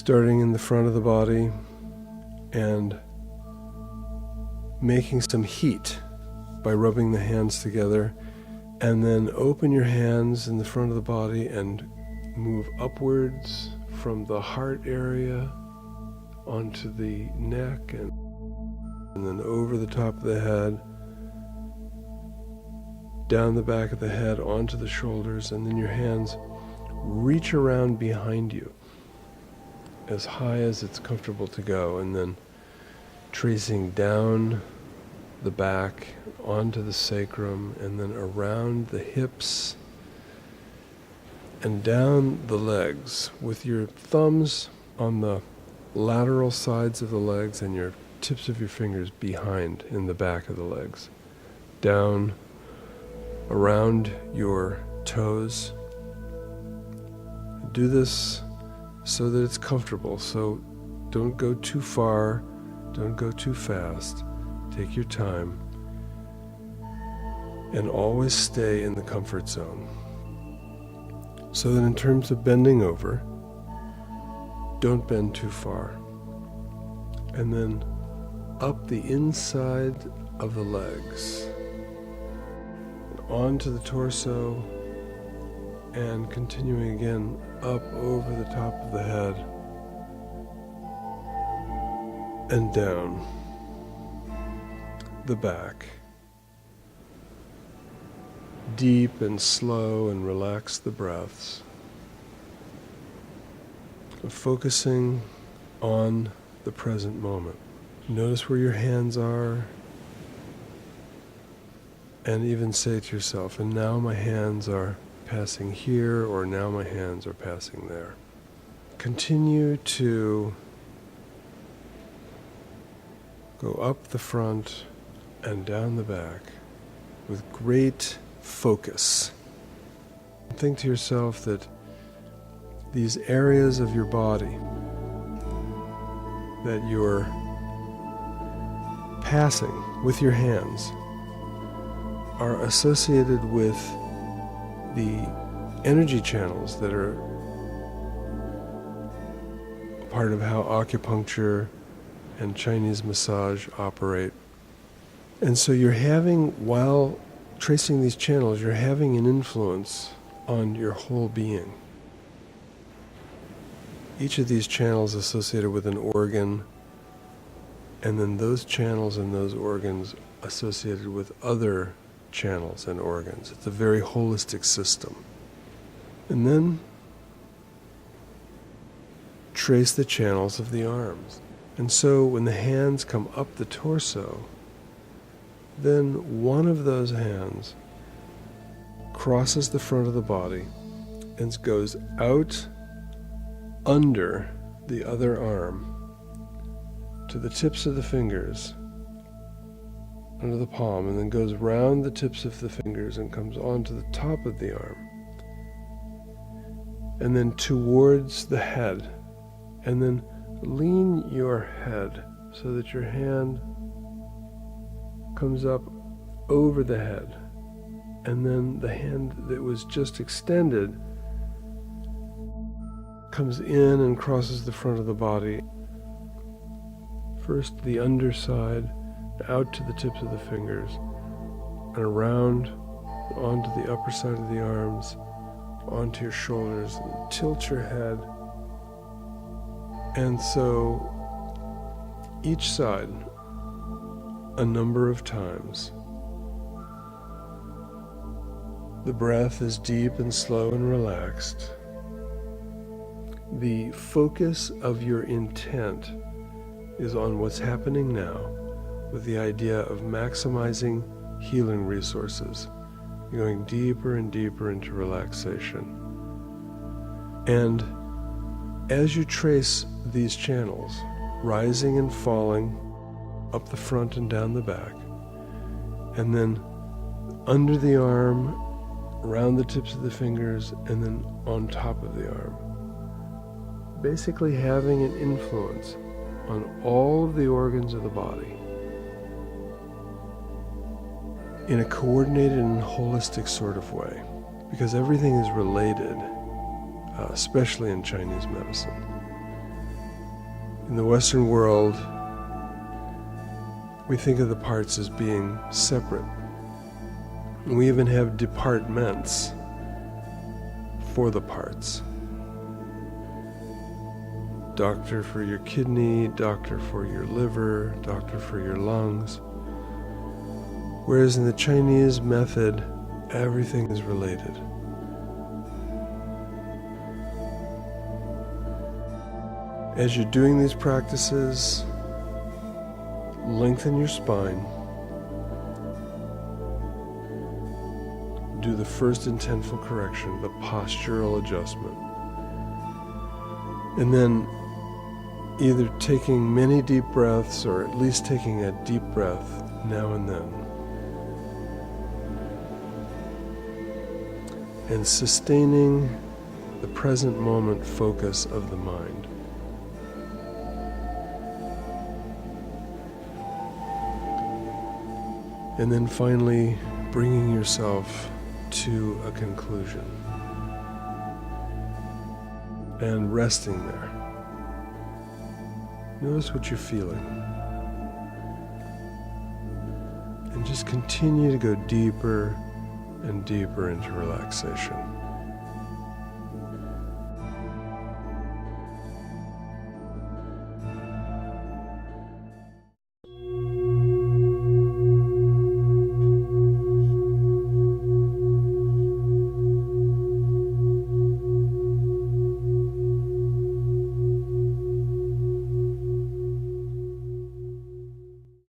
starting in the front of the body and making some heat by rubbing the hands together, and then open your hands in the front of the body and move upwards from the heart area onto the neck and then over the top of the head, down the back of the head onto the shoulders, and then your hands reach around behind you as high as it's comfortable to go, and then tracing down the back onto the sacrum and then around the hips and down the legs with your thumbs on the lateral sides of the legs and your tips of your fingers behind in the back of the legs, down around your toes. Do this so that it's comfortable. So don't go too far, don't go too fast. Take your time and always stay in the comfort zone. So that in terms of bending over, don't bend too far. And then up the inside of the legs, onto the torso, and continuing again up over the top of the head and down the back. Deep and slow, and relax the breaths. Focusing on the present moment. Notice where your hands are, and even say to yourself, and now my hands are passing here, or now my hands are passing there. Continue to go up the front and down the back with great focus. Think to yourself that these areas of your body that you're passing with your hands are associated with the energy channels that are part of how acupuncture and Chinese massage operate. And so you're having, while tracing these channels, you're having an influence on your whole being. Each of these channels associated with an organ, and then those channels and those organs associated with other channels and organs. It's a very holistic system. And then trace the channels of the arms. And so when the hands come up the torso, then one of those hands crosses the front of the body and goes out under the other arm to the tips of the fingers, under the palm, and then goes round the tips of the fingers and comes onto the top of the arm, and then towards the head, and then lean your head so that your hand comes up over the head, and then the hand that was just extended comes in and crosses the front of the body. First the underside, out to the tips of the fingers, and around onto the upper side of the arms, onto your shoulders, and tilt your head. And so each side a number of times. The breath is deep and slow and relaxed. The focus of your intent is on what's happening now, with the idea of maximizing healing resources, going deeper and deeper into relaxation. And as you trace these channels, rising and falling up the front and down the back, and then under the arm, around the tips of the fingers, and then on top of the arm, basically having an influence on all of the organs of the body in a coordinated and holistic sort of way, because everything is related, especially in Chinese medicine. In the Western world, we think of the parts as being separate. And we even have departments for the parts. Doctor for your kidney, doctor for your liver, doctor for your lungs. Whereas in the Chinese method, everything is related. As you're doing these practices, lengthen your spine. Do the first intentful correction, the postural adjustment. And then either taking many deep breaths or at least taking a deep breath now and then. And sustaining the present moment focus of the mind. And then finally, bringing yourself to a conclusion and resting there. Notice what you're feeling. And just continue to go deeper and deeper into relaxation.